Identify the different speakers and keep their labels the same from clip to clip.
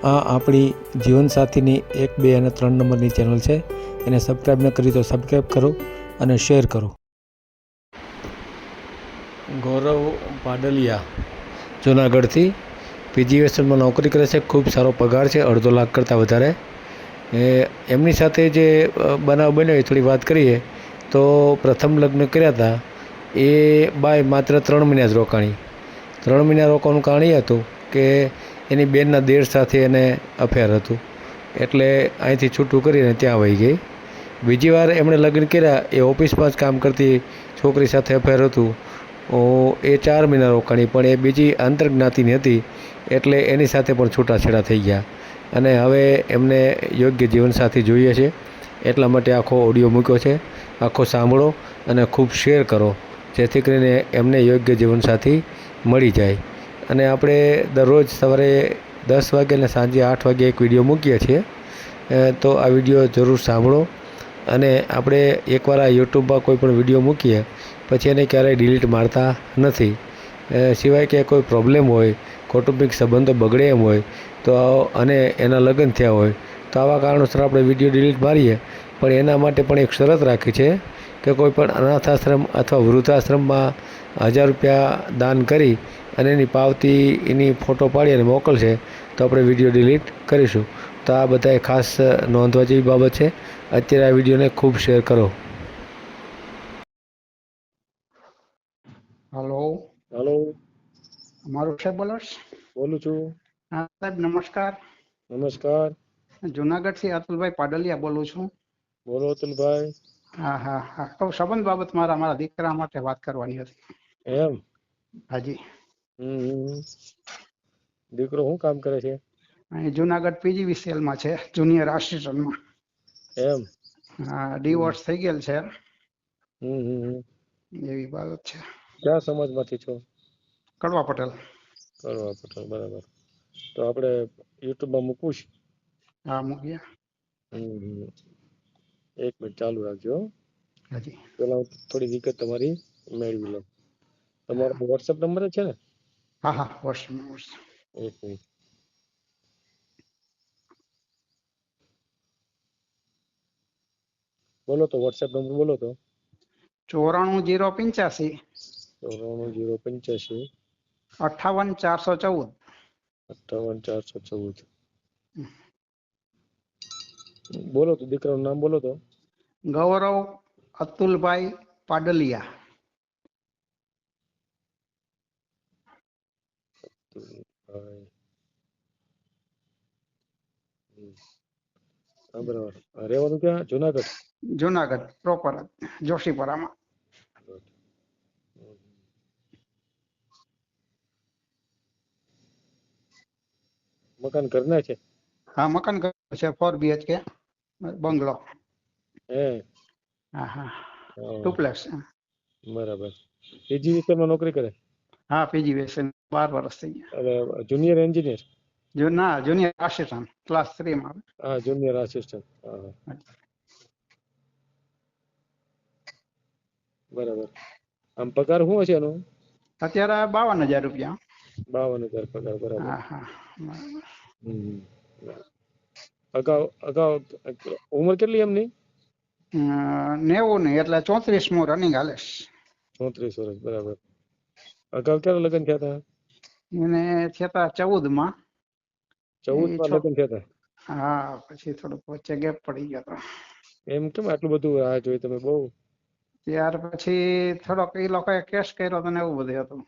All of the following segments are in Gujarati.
Speaker 1: આ આપણી જીવનસાથીની 1, 2 અને 3 નંબરની ચેનલ છે. એને સબસ્ક્રાઈબ ન કરી તો સબસ્ક્રાઈબ કરો અને શેર કરો. ગૌરવ પાડલિયા જુનાગઢથી પીજીવીએસએલમાં નોકરી કરે છે. ખૂબ સારો પગાર છે, 2.5 લાખ કરતાં વધારે. એમની સાથે જે બનાવ બન્યો એ થોડી વાત કરીએ તો પ્રથમ લગ્ન કર્યા હતા એ બાય માત્ર 3 મહિના જ રોકાણી. 3 મહિના રોકાવાનું કારણ એ હતું કે એની બેનના દેર સાથે એને અફેર હતું, એટલે અહીંથી છૂટું કરીને ત્યાં વહી ગઈ. બીજી વાર એમણે લગ્ન કર્યા એ ઓફિસમાં જ કામ કરતી છોકરી સાથે અફેર હતું. એ 4 મહિના રોકાણી, પણ એ બીજી આંતરજ્ઞાતિની હતી એટલે એની સાથે પણ છૂટાછેડા થઈ ગયા અને હવે એમને યોગ્ય જીવનસાથી જોઈએ છે. એટલા માટે આખો ઓડિયો મૂક્યો છે. આખો સાંભળો અને ખૂબ શેર કરો જેથી કરીને એમને યોગ્ય જીવનસાથી મળી જાય. અને આપણે દરરોજ સવારે 10 વાગે અને સાંજે 8 વાગે એક વિડીયો મૂકીએ છીએ, તો આ વિડીયો જરૂર સાંભળો. અને આપણે એકવાર આ યુટ્યુબમાં કોઈ પણ વિડીયો મૂકીએ પછી એને ક્યારેય ડિલીટ મારતા નથી, સિવાય કે કોઈ પ્રોબ્લેમ હોય, કૌટુંબિક સંબંધો બગડે એમ હોય તો અને એના લગ્ન થયા હોય તો આવા કારણોસર આપણે વિડીયો ડિલીટ મારીએ. પણ એના માટે પણ એક શરત રાખી છે કે કોઈ પણ અનાથ આશ્રમ અથવા વૃદ્ધાશ્રમમાં 1000 રૂપિયા દાન કરી અને એની પાવતી એની ફોટો પાડી અને મોકલશે તો આપણે વિડીયો ડિલીટ કરીશું. તો આ બધાએ ખાસ નોંધવા જેવી બાબત છે. અત્યારે આ વિડીયોને ખૂબ શેર કરો.
Speaker 2: હલો.
Speaker 3: હલો,
Speaker 2: મારું સાહેબ બોલો છો?
Speaker 3: બોલું છું.
Speaker 2: હા સાહેબ, નમસ્કાર.
Speaker 3: નમસ્કાર.
Speaker 2: જુનાગઢથી અતુલભાઈ પાડલિયા બોલું છું.
Speaker 3: બોલો અતુલભાઈ.
Speaker 2: હા હા હા, તો સંબંધ બાબત મારા દીકરા માટે વાત કરવાની હતી.
Speaker 3: એમ?
Speaker 2: હાજી.
Speaker 3: દીકરો શું કામ કરે છે?
Speaker 2: અહીં જુનાગઢ પીજીવીસીએલમાં છે, જુનિયર આસિસ્ટન્ટમાં.
Speaker 3: એમ?
Speaker 2: હા, ડિવોર્સ થઈ ગયેલ છે. એવી બાબત છે.
Speaker 3: ક્યાં સમાજમાંથી છો?
Speaker 2: કડવા પટેલ.
Speaker 3: કડવા પટેલ, બરાબર. તો આપણે યુટ્યુબમાં મૂકવું છે?
Speaker 2: હા, મૂક્યા.
Speaker 3: એક મિનિટ ચાલુ રાખજો.
Speaker 2: હાજી.
Speaker 3: પેલા હું થોડી વિગત તમારી મેળવી લઉં. તમારો વોટ્સએપ નંબર જ છે ને?
Speaker 2: હા હા, વોટ્સએપ.
Speaker 3: એક મિનિટ. બોલો તો, વોટ્સએપ નંબર બોલો તો.
Speaker 2: 94
Speaker 3: 085
Speaker 2: 58 414.
Speaker 3: 58 414. બોલો તો, દીકરાનું નામ બોલો તો.
Speaker 2: ગૌરવ અતુલભાઈ પાડલિયા.
Speaker 3: બરાબર. રહેવાનું ક્યાં? જુનાગઢ?
Speaker 2: જુનાગઢ પ્રોપર જોશીપુરામાં.
Speaker 3: મકાન ઘરના છે?
Speaker 2: હા, મકાન છે, 4 BHK બંગલો.
Speaker 3: હે?
Speaker 2: હા હા, ડુપ્લેક્સ.
Speaker 3: બરાબર. પીજીવીસીએલમાં નોકરી કરે?
Speaker 2: હા, પીજીવીસીએલ 12 વર્ષ થઈ ગયા.
Speaker 3: એટલે જુનિયર એન્જિનિયર?
Speaker 2: ના, જુનિયર આસિસ્ટન્ટ ક્લાસ 3 માં.
Speaker 3: હા, જુનિયર આસિસ્ટન્ટ. બરાબર. આમ પગાર શું હશે એનો?
Speaker 2: અત્યારે 52,000 રૂપિયા.
Speaker 3: 52,000 પગાર, બરાબર.
Speaker 2: હા હા.
Speaker 3: અગાઉ ઉંમર કેટલી એમની?
Speaker 2: 90 ની, એટલે 34મું રનિંગ હાલે.
Speaker 3: 34 વર્ષ, બરાબર. અગાઉ ક્યારે લગ્ન થયા હતા?
Speaker 2: એને થયા 14 માં.
Speaker 3: 14 માં લગ્ન થયા હતા?
Speaker 2: હા, પછી થોડુંક વચ્ચે ગેપ પડી ગયો હતો.
Speaker 3: એમ કેમ આટલું બધું રાહ જોઈ તમે? બહુ.
Speaker 2: ત્યાર પછી થોડોક એ લોકોએ કેસ કર્યો હતો ને એવું બધું હતું.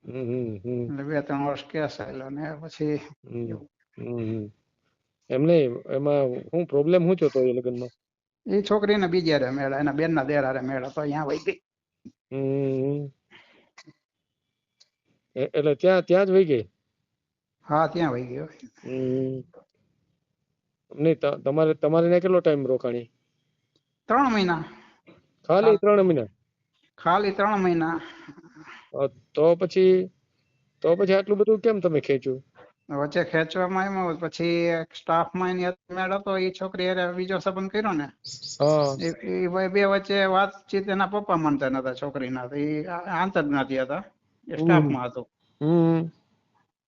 Speaker 2: એટલે 2-3 વર્ષ કેસ આવેલો ને પછી
Speaker 3: એમ નહીં, એમાં શું પ્રોબ્લેમ શું થયો હતો એ લગ્નમાં?
Speaker 2: એ છોકરીને બીજી હારે મેળા, એના બેનના દેર હારે મેળા, તો અહીંયા વહી ગઈ.
Speaker 3: એટલે ત્યાં જ વહી ગઈ?
Speaker 2: હા, ત્યાં વહી ગયો.
Speaker 3: નહીં, તમારે કેટલો ટાઈમ રોકાણી?
Speaker 2: 3 મહિના.
Speaker 3: ખાલી 3 મહિના?
Speaker 2: ખાલી 3 મહિના.
Speaker 3: તો પછી આટલું બધું કેમ તમે ખેંચ્યું?
Speaker 2: વચ્ચે ખેંચવામાં એમાં પછી સ્ટાફમાં એની મેળ હતો, એ છોકરી હારે બીજો સંબંધ કર્યો ને. એ ભાઈ બે વચ્ચે વાતચીત એના પપ્પા માનતા નતા છોકરીના, એ આંતરજ્ઞાતિ હતા, એ સ્ટાફમાં હતો.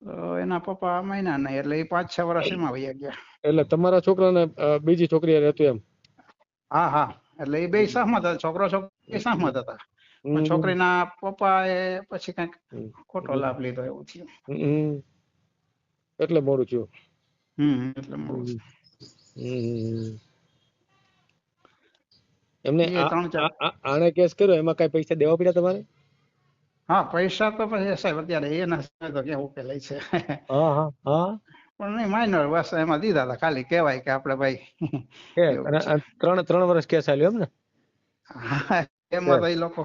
Speaker 2: તો એના પપ્પા મહિના નહીં એટલે એ 5-6 વર્ષ એમાં વયા ગયા.
Speaker 3: એટલે તમારા છોકરાને બીજી છોકરી હારે હતું એમ?
Speaker 2: હા હા, એટલે એ બે સહમત હતા, છોકરો છોકરી સહમત હતા, પણ છોકરીના પપ્પા એ પછી કઈક ખોટો લાભ લીધો એવું થયું.
Speaker 3: એટલે મોડું થયું.
Speaker 2: એટલે મોડું.
Speaker 3: એમને
Speaker 2: એ 3-4
Speaker 3: આણે કેસ કર્યો એમાં કઈ પૈસા દેવા પડ્યા તમારે?
Speaker 2: હા, પૈસા તો પછી સાહેબ અત્યારે એના સામે તો ક્યાં ઉકેલાય છે.
Speaker 3: હા હા હા.
Speaker 2: પણ નહીં, માઇનર બસ એમાં દીધા હતા, ખાલી કહેવાય કે આપણે ભાઈ એવું છે.
Speaker 3: 3 વર્ષ કેસ ચાલ્યો એમ ને?
Speaker 2: હા, એમાં તો એ લોકો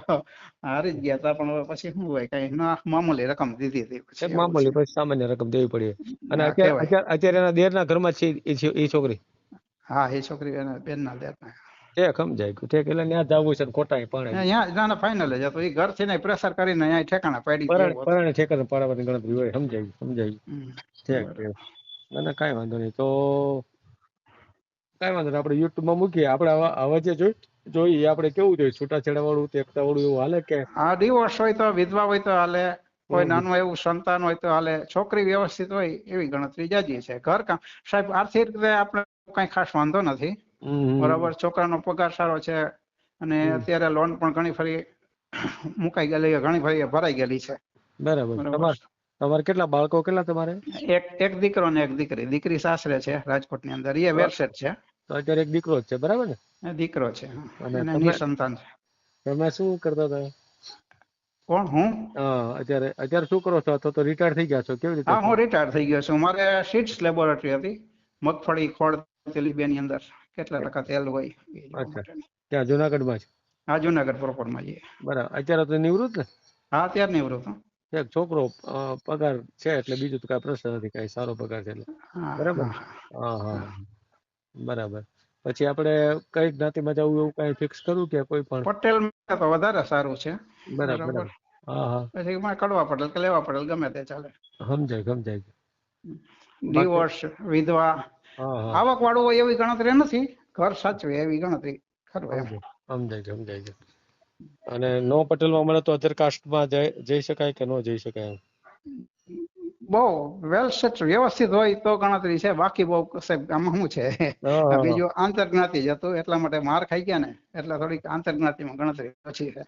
Speaker 2: હારી જ ગયા હતા, પણ હવે પછી શું હોય, કઈ મામૂલી રકમ દીધી હતી પછી એવું
Speaker 3: મામૂલી
Speaker 2: છે.
Speaker 3: પછી સામાન્ય રકમ દેવી પડી. અને
Speaker 2: હા, કહેવાય.
Speaker 3: અત્યારે એના દેરના ઘરમાં છે એ છોકરી?
Speaker 2: હા, એ છોકરી એના બેનના દેરના.
Speaker 3: ઠેક સમજાય ગયું. ઠેક એટલે ત્યાં જવું છે ને ખોટા પણ
Speaker 2: અહીંયા ના ફાઇનલ જ હતું, એ ઘરથી ને પ્રેશર કરીને અહીંયા ઠેકાણા પાડી દે એવું હતું.
Speaker 3: પરણે ઠેકાણે પાડવાની ગણતરી હોય. સમજાય ઠેક. ના કાંઈ વાંધો નહીં. તો કાંઈ વાંધો નહીં, આપણે યુટ્યુબમાં મૂકીએ. આપણે આવા જે જોઈએ આપણે કેવું જોઈએ, છૂટાછેડા વાળું એકતા વાળું એવું હાલે કે?
Speaker 2: હા, ડિવોર્સ હોય તો, વિધવા હોય તો હાલે, કોઈ નાનું એવું સંતાન હોય તો હાલે, છોકરી વ્યવસ્થિત હોય એવી ગણતરી જાજી છે. ઘરકામ સાહેબ આર્થિક રીતે આપણે કઈ ખાસ વાંધો નથી, બરાબર. છોકરાનો પગાર સારો છે અને અત્યારે લોન પણ ઘણી ફરી મુકાઈ ગયેલી, ઘણી ફરી ભરાઈ ગયેલી છે.
Speaker 3: બરાબર. તમારે કેટલા બાળકો તમારે?
Speaker 2: એક દીકરો ને એક દીકરી. દીકરી સાસરે છે રાજકોટની અંદર, એ વેરસેટ છે.
Speaker 3: તો અત્યારે એક દીકરો જ છે, બરાબર ને?
Speaker 2: દીકરો છે,
Speaker 3: અને
Speaker 2: એને નિસંતાન છે.
Speaker 3: તમે શું કરતા હતા?
Speaker 2: કોણ? હું?
Speaker 3: અત્યારે શું કરો છો? અથવા તો રિટાયર થઈ ગયા છો? કેવી રીતે?
Speaker 2: હા, હું રિટાયર થઈ ગયો છું. મારે સીડ્સ લેબોરેટરી હતી, મગફળી ખોળ તેલીબિયાંની અંદર કેટલા ટકા તેલ હોય એ જોવા માટેની.
Speaker 3: ત્યાં જુનાગઢમાં જ?
Speaker 2: હા, જુનાગઢ પ્રોપરમાં જઈએ.
Speaker 3: બરાબર. અત્યારે તો નિવૃત્ત ને?
Speaker 2: હા, અત્યારે નિવૃત્ત.
Speaker 3: એક છોકરો પગાર છે એટલે બીજું તો કઈ પ્રશ્ન નથી, કઈ સારો પગાર છે એટલે. બરાબર. હા. બરાબર. પછી આપણે કઈ જ્ઞાતિમાં જવું એવું કઈ ફિક્સ કરવું કે કોઈ પણ?
Speaker 2: પટેલ તો વધારે સારું છે.
Speaker 3: બરાબર. હા.
Speaker 2: પછી એમાં કડવા પટેલ કે લેવા પટેલ ગમે તે ચાલે.
Speaker 3: સમજાય.
Speaker 2: ડિવોર્સ, વિધવા, આવક વાળું હોય એવી ગણતરી નથી, ઘર સાચવે એવી ગણતરી ખરું એમ.
Speaker 3: સમજાય. અને નો પટેલમાં મળે તો અધર કાસ્ટમાં જઈ શકાય કે ન જઈ શકાય?
Speaker 2: બહુ વેલ સેટ વ્યવસ્થિત હોય તો ગણતરી છે, બાકી બહુ સાહેબ આમાં શું છે, બીજું આંતરજ્ઞાતિ જ હતું એટલા માટે માર ખાઈ ગયા ને એટલે થોડીક આંતરજ્ઞાતિમાં ગણતરી ઓછી છે.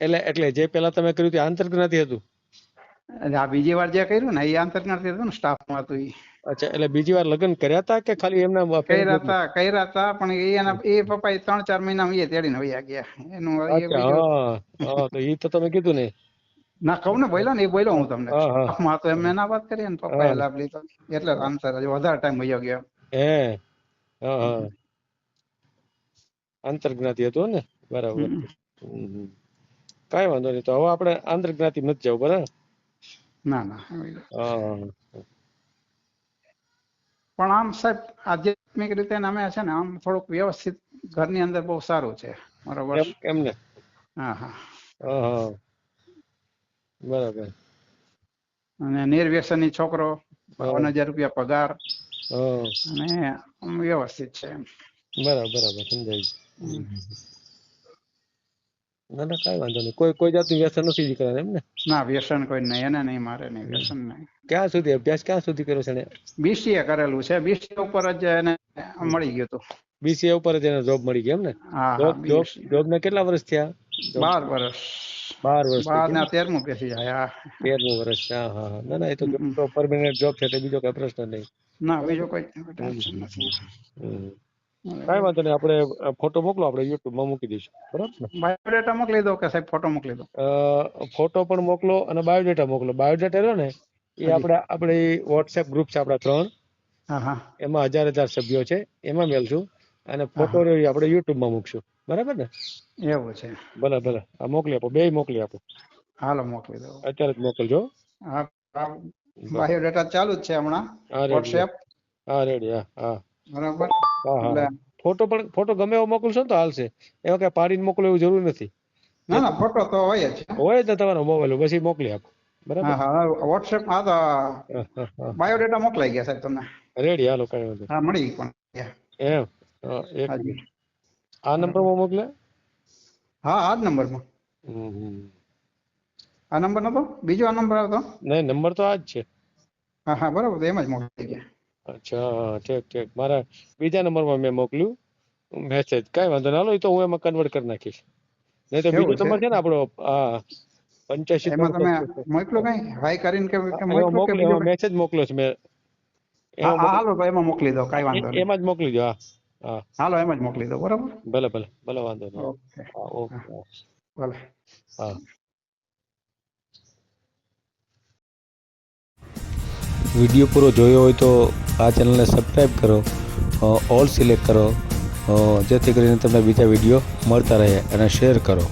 Speaker 3: એટલે જે પેલા તમે કર્યું તે આંતરજ્ઞાતિ હતું?
Speaker 2: આ બીજી વાર જે કર્યું ને એ આંતરજ્ઞાતિ હતું ને, સ્ટાફમાં હતું એ.
Speaker 3: અચ્છા, એટલે બીજી વાર લગ્ન કર્યા હતા કે ખાલી એમના?
Speaker 2: કર્યા હતા પણ એ પપ્પા 3-4 મહિનામાં એ તેડીને વયા ગયા એનું.
Speaker 3: તો એ તો તમે કીધું ને.
Speaker 2: ના, કહું ને, બોલ્યો ને, એ બોલ્યો હું તમને. સ્ટાફમાં તો એમ ના વાત કરી ને, પપ્પાએ લાભ લીધો એટલે અંતર વધારે ટાઈમ વયો ગયો.
Speaker 3: આંતરજ્ઞાતિ હતું ને? બરાબર. કઈ વાંધો નહીં. તો હવે આપણે આંતરજ્ઞાતિ નથી જવું, બરાબર?
Speaker 2: ના. પણ આમ સાહેબ આધ્યાત્મિક રીતે અમે છે ને આમ થોડુંક વ્યવસ્થિત ઘરની અંદર બહુ સારું છે, બરોબર.
Speaker 3: એમને?
Speaker 2: હા.
Speaker 3: બરાબર.
Speaker 2: અને નિર્વ્યસની છોકરો, 52,000 રૂપિયા પગાર, અને વ્યવસ્થિત છે એમ.
Speaker 3: બરાબર. સમજાય. ના કઈ વાંધો નહીં. કોઈ જાતનું વ્યસન નથી દીકરાને એમ ને?
Speaker 2: ના, વ્યસન કોઈ નહીં, એને નહીં, મારે નહીં, વ્યસન નહીં.
Speaker 3: અભ્યાસ ક્યાં સુધી કર્યો છે?
Speaker 2: BCA કરેલું છે. BCA ઉપર જ એને મળી ગયું હતું.
Speaker 3: BCA ઉપર જ એને જોબ મળી ગઈ એમ ને? જોબ ને કેટલા વર્ષ થયા?
Speaker 2: 12 વર્ષ.
Speaker 3: 12 વર્ષ.
Speaker 2: 12 ને 13મું બેસી જાય.
Speaker 3: 13મું વર્ષ. ના એ તો પરમેનન્ટ જોબ છે એટલે બીજો કઈ પ્રશ્ન નહીં.
Speaker 2: ના, બીજો કોઈ ટેન્શન નથી.
Speaker 3: કઈ વાંધો નહીં. આપણે ફોટો મોકલો, આપણે YouTube માં મૂકી દઈશું, બરાબર ને?
Speaker 2: બાયોડેટા મોકલી દો કે સાહેબ ફોટો મોકલી દો?
Speaker 3: ફોટો પણ મોકલો અને બાયોડેટા મોકલો. બાયોડેટા રહ્યો ને એ આપણે WhatsApp ગ્રુપ છે આપણા 3, એમાં 1000 સભ્યો છે, એમાં મેલશું. અને ફોટો રહ્યો આપણે YouTube માં મૂકશું, બરાબર ને?
Speaker 2: એવું છે.
Speaker 3: ભલે. આ મોકલી આપો, બે મોકલી આપો.
Speaker 2: હાલો, મોકલી દો.
Speaker 3: અત્યારે જ મોકલજો.
Speaker 2: બાયોડેટા ચાલુ જ છે હમણાં. WhatsApp.
Speaker 3: રેડી.
Speaker 2: બરાબર.
Speaker 3: ફોટો ગમે એવો મોકલશો ને તો હાલશે. એમાં કઈ પાડીને મોકલો એવું જરૂર નથી.
Speaker 2: ના, ફોટો તો હોય જ.
Speaker 3: તમારો મોબાઈલ પછી મોકલી આપો, બરાબર?
Speaker 2: WhatsApp માં તો બાયોડેટા મોકલાઈ ગયા સાહેબ તમને.
Speaker 3: રેડી. હાલો, કઈ વાંધો.
Speaker 2: હા, મળી પણ
Speaker 3: એમ. એક મિનિટ. આ નંબરમાં મોકલે?
Speaker 2: હા, આ જ નંબરમાં. આ નંબર નતો? બીજો આ નંબર હતો?
Speaker 3: નહીં, નંબર તો આ જ છે.
Speaker 2: હા હા બરાબર, તો એમ જ મોકલી ગયા.
Speaker 3: અચ્છા ઠીક ઠીક. મારા બીજા નંબરમાં મેં મોકલ્યું મેસેજ. કાંઈ વાંધો ના, હાલો એ તો હું એમાં કન્વર્ટ કરી નાખીશ. નહીં તો બીજો
Speaker 2: એવું છે,
Speaker 3: નંબર છે ને આપણો આ 85
Speaker 2: એમાં તમે
Speaker 3: 365.
Speaker 2: મોકલો કઈ હાઈ કરીને કે
Speaker 3: એમાં
Speaker 2: મોકલો કે
Speaker 3: મોકલ્યો,
Speaker 2: બીજો
Speaker 3: એમાં
Speaker 2: કઈ?
Speaker 3: મેસેજ મોકલ્યો છે મેં.
Speaker 2: હા
Speaker 3: એમાં
Speaker 2: હા
Speaker 3: મોકલ,
Speaker 2: હાલો તો એમાં મોકલી દો, કઈ વાંધો નહીં.
Speaker 3: એમાં જ મોકલી દો. હા હા
Speaker 2: હાલો એમાં જ મોકલી દો, બરાબર.
Speaker 3: ભલે ભલે ભલે, વાંધો નહીં.
Speaker 2: ઓકે.
Speaker 3: હા ઓકે.
Speaker 2: હા ભલે.
Speaker 3: હા.
Speaker 1: વિડીયો પૂરો જોયો હોય તો આ ચેનલને સબસ્ક્રાઈબ કરો, ઓલ સિલેક્ટ કરો, જેથી કરીને તમને બીજા વિડીયો મળતા રહે, અને શેર કરો.